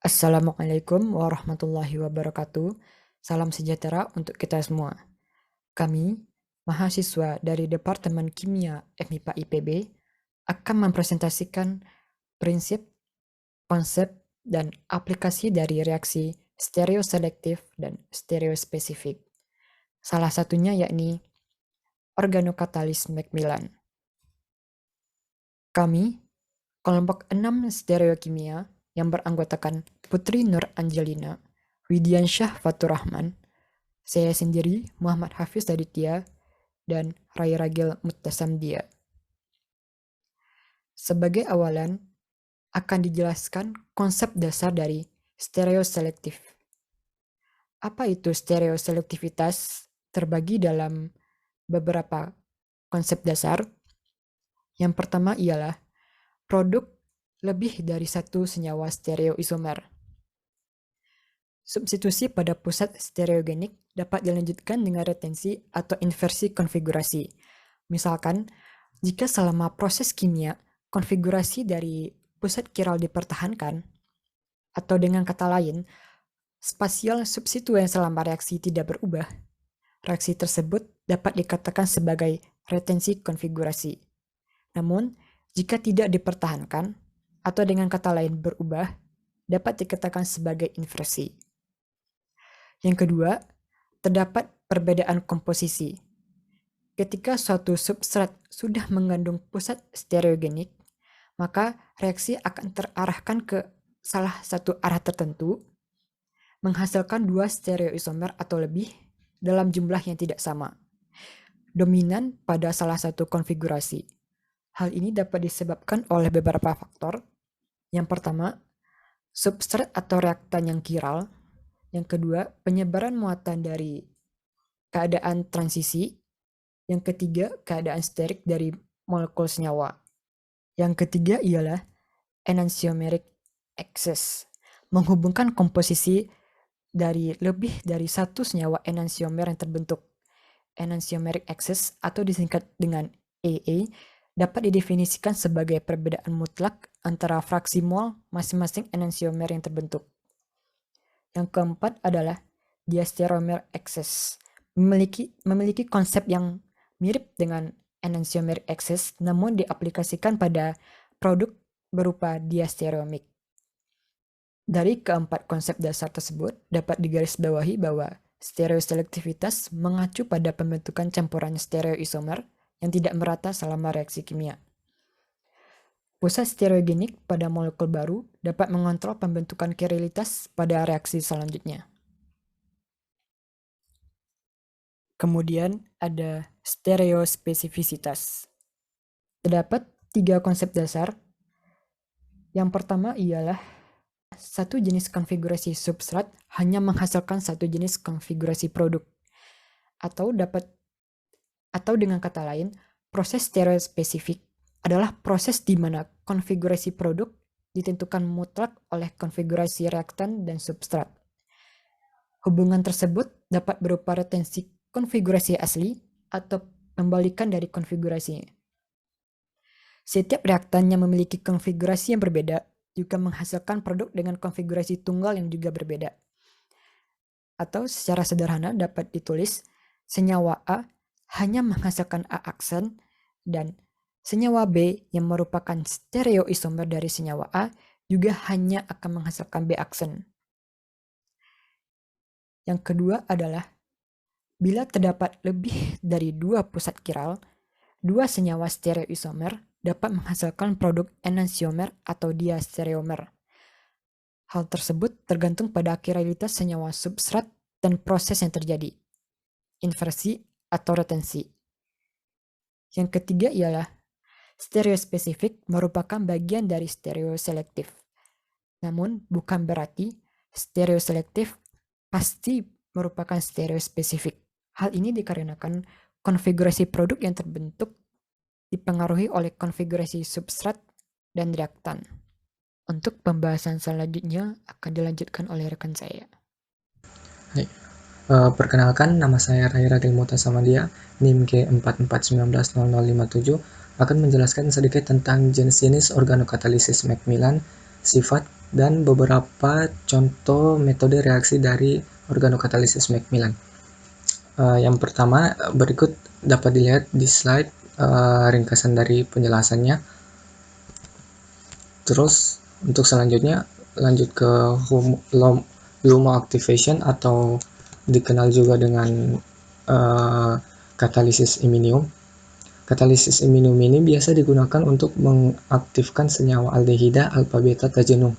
Assalamualaikum warahmatullahi wabarakatuh. Salam sejahtera untuk kita semua. Kami, mahasiswa dari Departemen Kimia FMIPA IPB, akan mempresentasikan prinsip, konsep, dan aplikasi dari reaksi stereoselektif dan stereospesifik. Salah satunya yakni organokatalis Macmillan. Kami, kelompok 6 stereokimia yang beranggotakan Putri Nur Angelina, Widiansyah Fatur Rahman, saya sendiri Muhammad Hafiz Aditya, dan Rai Ragil Muttasam Dia. Sebagai awalan, akan dijelaskan konsep dasar dari stereoselektif. Apa itu stereoselektivitas? Terbagi dalam beberapa konsep dasar. Yang pertama ialah produk lebih dari satu senyawa stereoisomer. Substitusi pada pusat stereogenik dapat dilanjutkan dengan retensi atau inversi konfigurasi. Misalkan, jika selama proses kimia konfigurasi dari pusat kiral dipertahankan, atau dengan kata lain, spasial substituen selama reaksi tidak berubah, reaksi tersebut dapat dikatakan sebagai retensi konfigurasi. Namun, jika tidak dipertahankan, atau dengan kata lain berubah, dapat dikatakan sebagai inversi. Yang kedua, terdapat perbedaan komposisi. Ketika suatu substrat sudah mengandung pusat stereogenik, maka reaksi akan terarahkan ke salah satu arah tertentu, menghasilkan dua stereoisomer atau lebih dalam jumlah yang tidak sama, dominan pada salah satu konfigurasi. Hal ini dapat disebabkan oleh beberapa faktor. Yang pertama, substrat atau reaktan yang kiral. Yang kedua, penyebaran muatan dari keadaan transisi. Yang ketiga, keadaan sterik dari molekul senyawa. Yang ketiga ialah enantiomeric excess, menghubungkan komposisi dari lebih dari satu senyawa enantiomer yang terbentuk. Enantiomeric excess atau disingkat dengan AA dapat didefinisikan sebagai perbedaan mutlak antara fraksi mol masing-masing enantiomer yang terbentuk. Yang keempat adalah diastereomer excess, memiliki konsep yang mirip dengan enantiomeric excess, namun diaplikasikan pada produk berupa diastereomik. Dari keempat konsep dasar tersebut, dapat digarisbawahi bahwa stereoselektivitas mengacu pada pembentukan campuran stereoisomer yang tidak merata selama reaksi kimia. Pusat stereogenik pada molekul baru dapat mengontrol pembentukan kirilitas pada reaksi selanjutnya. Kemudian ada stereospesifisitas. Terdapat tiga konsep dasar. Yang pertama ialah satu jenis konfigurasi substrat hanya menghasilkan satu jenis konfigurasi produk. Atau dengan kata lain, proses stereospesifik adalah proses di mana konfigurasi produk ditentukan mutlak oleh konfigurasi reaktan dan substrat. Hubungan tersebut dapat berupa retensi konfigurasi asli atau pembalikan dari konfigurasinya. Setiap reaktan yang memiliki konfigurasi yang berbeda juga menghasilkan produk dengan konfigurasi tunggal yang juga berbeda. Atau secara sederhana dapat ditulis, senyawa A hanya menghasilkan A aksen dan senyawa B yang merupakan stereoisomer dari senyawa A juga hanya akan menghasilkan B aksen. Yang kedua adalah bila terdapat lebih dari dua pusat kiral, dua senyawa stereoisomer dapat menghasilkan produk enantiomer atau diastereomer. Hal tersebut tergantung pada kiralitas senyawa substrat dan proses yang terjadi, inversi atau retensi. Yang ketiga ialah stereospesifik merupakan bagian dari stereoselektif. Namun bukan berarti stereoselektif pasti merupakan stereospesifik. Hal ini dikarenakan konfigurasi produk yang terbentuk dipengaruhi oleh konfigurasi substrat dan reaktan. Untuk pembahasan selanjutnya akan dilanjutkan oleh rekan saya. Hai. Perkenalkan, nama saya Rai Ragil Muttasam Dia, NIM G44190057, akan menjelaskan sedikit tentang jenis-jenis organokatalisis Macmillan, sifat, dan beberapa contoh metode reaksi dari organokatalisis Macmillan. Yang pertama, berikut dapat dilihat di slide ringkasan dari penjelasannya. Terus untuk selanjutnya lanjut ke LUMO activation atau dikenal juga dengan katalisis iminium. Katalisis iminium ini biasa digunakan untuk mengaktifkan senyawa aldehida alfa beta tajenum.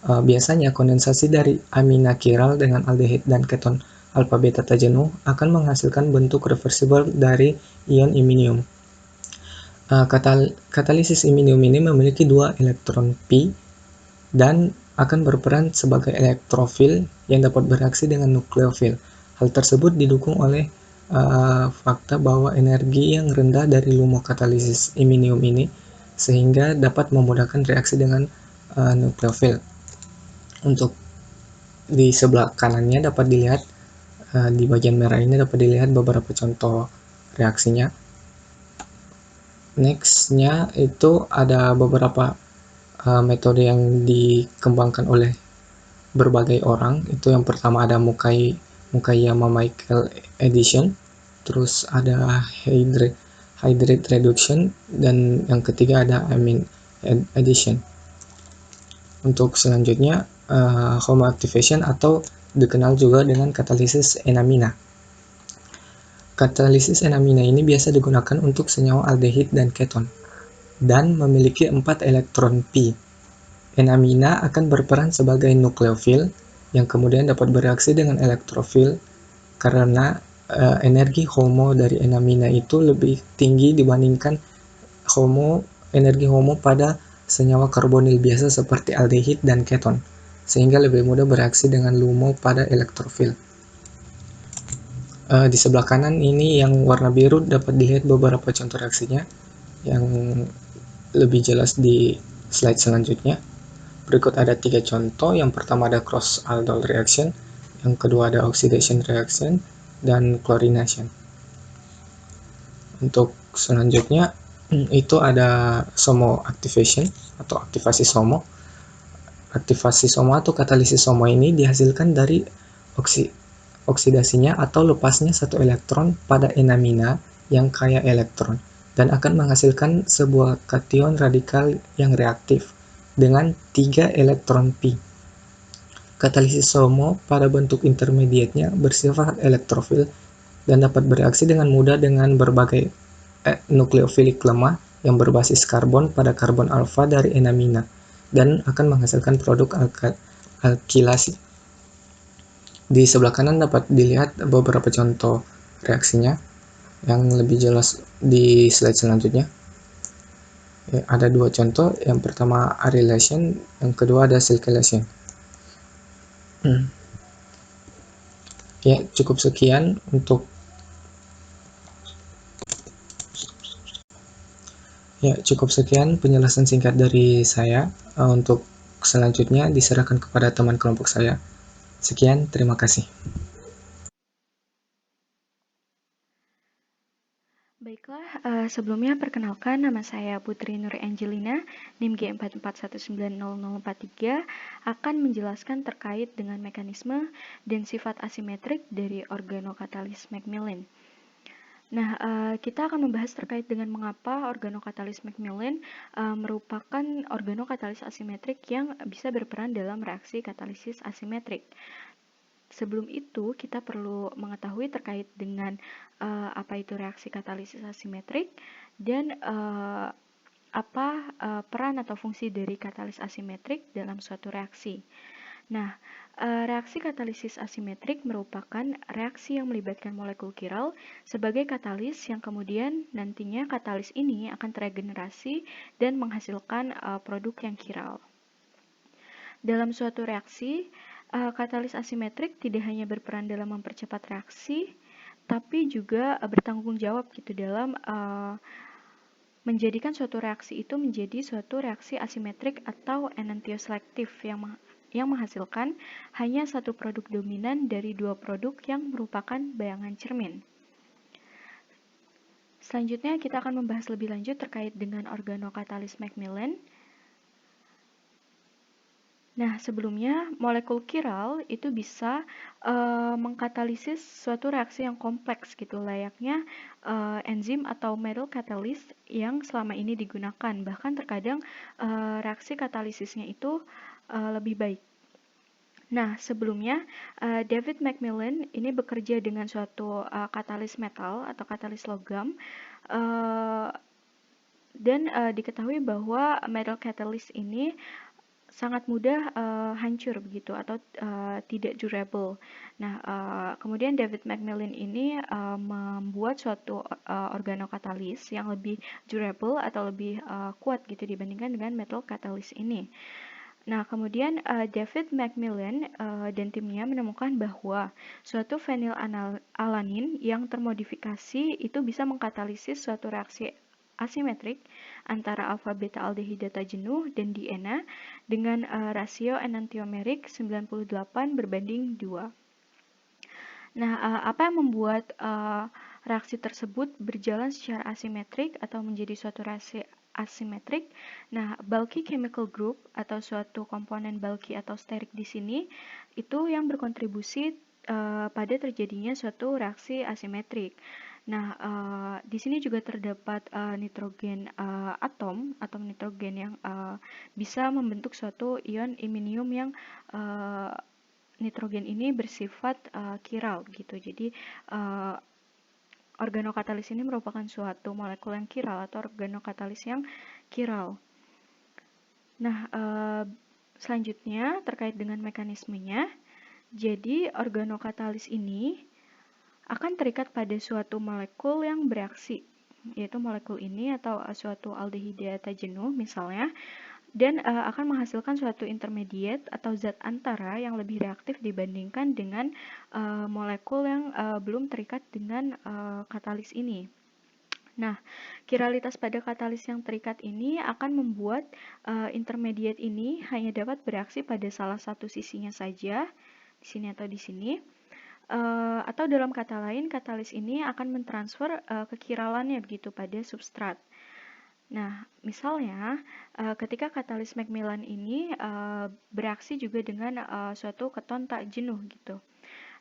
Biasanya kondensasi dari amina kiral dengan aldehid dan keton alfa beta tajenum akan menghasilkan bentuk reversibel dari ion iminium. Katalisis iminium ini memiliki dua elektron pi dan akan berperan sebagai elektrofil yang dapat bereaksi dengan nukleofil. Hal tersebut didukung oleh fakta bahwa energi yang rendah dari LUMO katalisis iminium ini sehingga dapat memudahkan reaksi dengan nukleofil. Untuk di sebelah kanannya dapat dilihat di bagian merah ini dapat dilihat beberapa contoh reaksinya. Nextnya itu ada beberapa metode yang dikembangkan oleh berbagai orang. Itu yang pertama ada Mukayama Michael Edition, terus ada hydrate reduction, dan yang ketiga ada amine addition. Untuk selanjutnya homo activation atau dikenal juga dengan katalisis enamina. Katalisis enamina ini biasa digunakan untuk senyawa aldehid dan keton dan memiliki 4 elektron pi. Enamina akan berperan sebagai nukleofil yang kemudian dapat bereaksi dengan elektrofil karena energi HOMO dari enamina itu lebih tinggi dibandingkan energi HOMO pada senyawa karbonil biasa seperti aldehid dan keton, sehingga lebih mudah bereaksi dengan LUMO pada elektrofil. Di sebelah kanan ini yang warna biru dapat dilihat beberapa contoh reaksinya yang lebih jelas di slide selanjutnya. Berikut ada 3 contoh. Yang pertama ada cross aldol reaction, yang kedua ada oxidation reaction, dan chlorination. Untuk selanjutnya itu ada SOMO activation atau aktivasi SOMO. Aktivasi SOMO atau katalisis SOMO ini dihasilkan dari oksidasinya atau lepasnya satu elektron pada enamina yang kaya elektron dan akan menghasilkan sebuah kation radikal yang reaktif dengan 3 elektron pi. Katalisis SOMO pada bentuk intermediate-nya bersifat elektrofil dan dapat bereaksi dengan mudah dengan berbagai nukleofilik lemah yang berbasis karbon pada karbon alfa dari enamina dan akan menghasilkan produk alkilasi. Di sebelah kanan dapat dilihat beberapa contoh reaksinya yang lebih jelas di slide selanjutnya. Ada 2 contoh, yang pertama arylation, yang kedua ada silkylation. Ya, cukup sekian penjelasan singkat dari saya. Untuk selanjutnya diserahkan kepada teman kelompok saya. Sekian, terima kasih. Baiklah, sebelumnya perkenalkan nama saya Putri Nur Angelina, NIM G44190043, akan menjelaskan terkait dengan mekanisme dan sifat asimetrik dari organokatalis Macmillan. Nah, kita akan membahas terkait dengan mengapa organokatalis Macmillan merupakan organokatalis asimetrik yang bisa berperan dalam reaksi katalisis asimetrik. Sebelum itu, kita perlu mengetahui terkait dengan apa itu reaksi katalisis asimetrik dan apa peran atau fungsi dari katalis asimetrik dalam suatu reaksi. Nah, reaksi katalisis asimetrik merupakan reaksi yang melibatkan molekul kiral sebagai katalis yang kemudian nantinya katalis ini akan teregenerasi dan menghasilkan produk yang kiral. Dalam suatu reaksi, katalis asimetrik tidak hanya berperan dalam mempercepat reaksi, tapi juga bertanggung jawab gitu dalam menjadikan suatu reaksi itu menjadi suatu reaksi asimetrik atau enantioselektif yang menghasilkan hanya satu produk dominan dari dua produk yang merupakan bayangan cermin. Selanjutnya kita akan membahas lebih lanjut terkait dengan organokatalis Macmillan. Nah, sebelumnya molekul kiral itu bisa mengkatalisis suatu reaksi yang kompleks gitu, layaknya enzim atau metal catalyst yang selama ini digunakan. Bahkan terkadang reaksi katalisisnya itu lebih baik. Nah, sebelumnya David Macmillan ini bekerja dengan suatu katalis metal atau katalis logam, dan diketahui bahwa metal catalyst ini sangat mudah hancur begitu atau tidak durable. Nah, kemudian David Macmillan ini membuat suatu organokatalis yang lebih durable atau lebih kuat gitu dibandingkan dengan metal catalyst ini. Nah, kemudian David Macmillan dan timnya menemukan bahwa suatu fenilalanin yang termodifikasi itu bisa mengkatalisis suatu reaksi asimetrik antara alfa beta aldehida jenuh dan diena dengan rasio enantiomerik 98 berbanding 2. Nah, apa yang membuat reaksi tersebut berjalan secara asimetrik atau menjadi suatu reaksi asimetrik? Nah, bulky chemical group atau suatu komponen bulky atau sterik di sini itu yang berkontribusi pada terjadinya suatu reaksi asimetrik. Nah, di sini juga terdapat nitrogen atom nitrogen yang bisa membentuk suatu ion iminium yang nitrogen ini bersifat kiral gitu. Jadi organokatalis ini merupakan suatu molekul yang kiral atau organokatalis yang kiral. Nah, selanjutnya terkait dengan mekanismenya. Jadi organokatalis ini akan terikat pada suatu molekul yang bereaksi, yaitu molekul ini atau suatu aldehida jenuh misalnya, dan akan menghasilkan suatu intermediate atau zat antara yang lebih reaktif dibandingkan dengan molekul yang belum terikat dengan katalis ini. Nah, kiralitas pada katalis yang terikat ini akan membuat intermediate ini hanya dapat bereaksi pada salah satu sisinya saja, di sini atau di sini. Atau dalam kata lain, katalis ini akan mentransfer kekiralannya begitu pada substrat. Nah, misalnya ketika katalis Macmillan ini bereaksi juga dengan suatu keton tak jenuh gitu,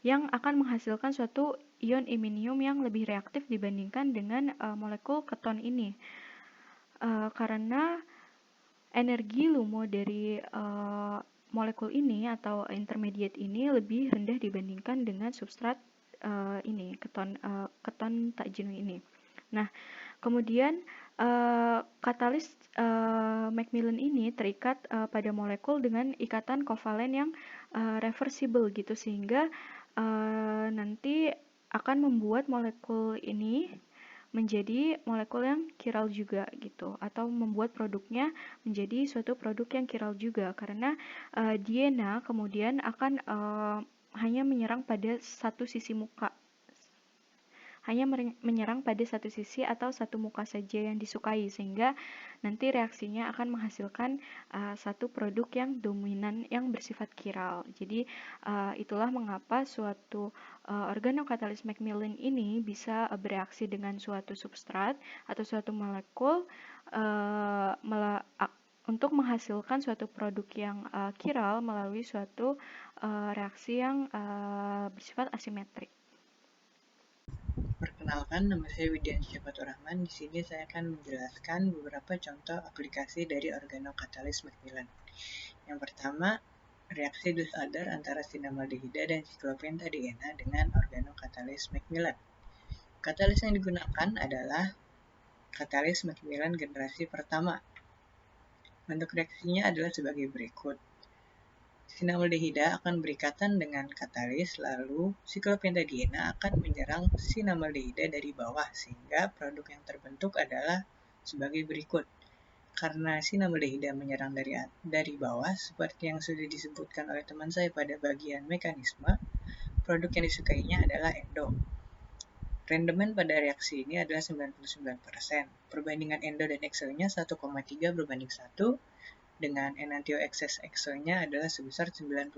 yang akan menghasilkan suatu ion iminium yang lebih reaktif dibandingkan dengan molekul keton ini. Karena energi LUMO dari molekul ini atau intermediate ini lebih rendah dibandingkan dengan substrat ini, keton tak jenuh ini. Nah, kemudian katalis Macmillan ini terikat pada molekul dengan ikatan kovalen yang reversible gitu, sehingga nanti akan membuat molekul ini menjadi molekul yang kiral juga gitu, atau membuat produknya menjadi suatu produk yang kiral juga, karena diena kemudian akan hanya menyerang pada satu sisi muka, atau satu muka saja yang disukai, sehingga nanti reaksinya akan menghasilkan satu produk yang dominan yang bersifat kiral. Jadi itulah mengapa suatu organokatalis Macmillan ini bisa bereaksi dengan suatu substrat atau suatu molekul untuk menghasilkan suatu produk yang kiral melalui suatu reaksi yang bersifat asimetrik. Perkenalkan, nama saya Widiansyah Fatur Rahman. Di sini saya akan menjelaskan beberapa contoh aplikasi dari organokatalis Macmillan. Yang pertama, reaksi Dus-Alder antara sinamaldehida dan siklopentadiena dengan organokatalis Macmillan. Katalis yang digunakan adalah katalis Macmillan generasi pertama. Bentuk reaksinya adalah sebagai berikut. Sinamaldehida akan berikatan dengan katalis, lalu siklopentadiena akan menyerang sinamaldehida dari bawah, sehingga produk yang terbentuk adalah sebagai berikut. Karena sinamaldehida menyerang dari bawah, seperti yang sudah disebutkan oleh teman saya pada bagian mekanisme, produk yang disukainya adalah endo. Rendemen pada reaksi ini adalah 99%. Perbandingan endo dan exo-nya 1,3 berbanding 1, dengan enantio excess exo-nya adalah sebesar 93%.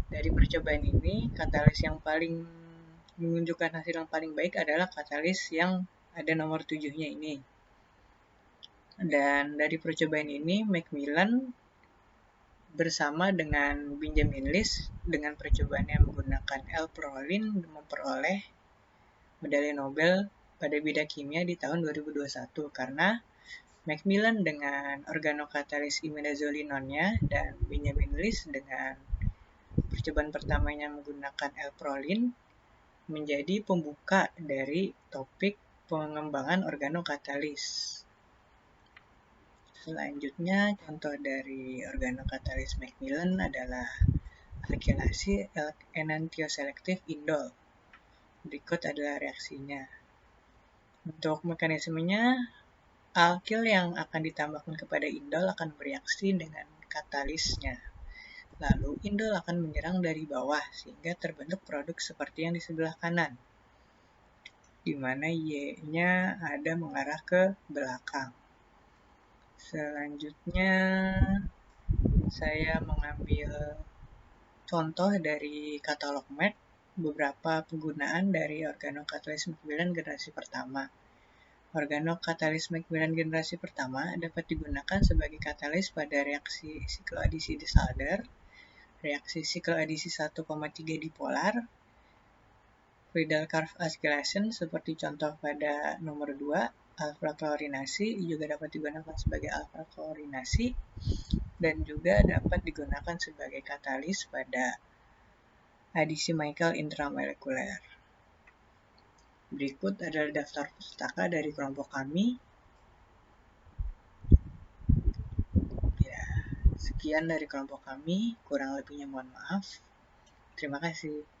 Dari percobaan ini, katalis yang paling menunjukkan hasil yang paling baik adalah katalis yang ada nomor 7-nya ini. Dan dari percobaan ini, Macmillan bersama dengan Benjamin List dengan percobaan yang menggunakan L-proline memperoleh medali Nobel pada bidang kimia di tahun 2021 karena Macmillan dengan organokatalis imidazolinonnya dan Benjamin List dengan percobaan pertamanya menggunakan L-proline menjadi pembuka dari topik pengembangan organokatalis. Selanjutnya, contoh dari organokatalis Macmillan adalah alkilasi enantioselektif indol. Berikut adalah reaksinya. Untuk mekanismenya, alkil yang akan ditambahkan kepada indol akan bereaksi dengan katalisnya. Lalu indol akan menyerang dari bawah sehingga terbentuk produk seperti yang di sebelah kanan, di mana Y-nya ada mengarah ke belakang. Selanjutnya, saya mengambil contoh dari katalog Merck beberapa penggunaan dari organokatalis Macmillan generasi pertama. Organokatalis Macmillan generasi pertama dapat digunakan sebagai katalis pada reaksi sikloadisi Disalder, reaksi sikloadisi 1,3 dipolar, Friedel-Crafts acylation seperti contoh pada nomor 2, alfa-klorinasi juga dapat digunakan sebagai alfa-klorinasi dan juga dapat digunakan sebagai katalis pada adisi Michael intramolekuler. Berikut adalah daftar pustaka dari kelompok kami. Ya, sekian dari kelompok kami, kurang lebihnya mohon maaf. Terima kasih.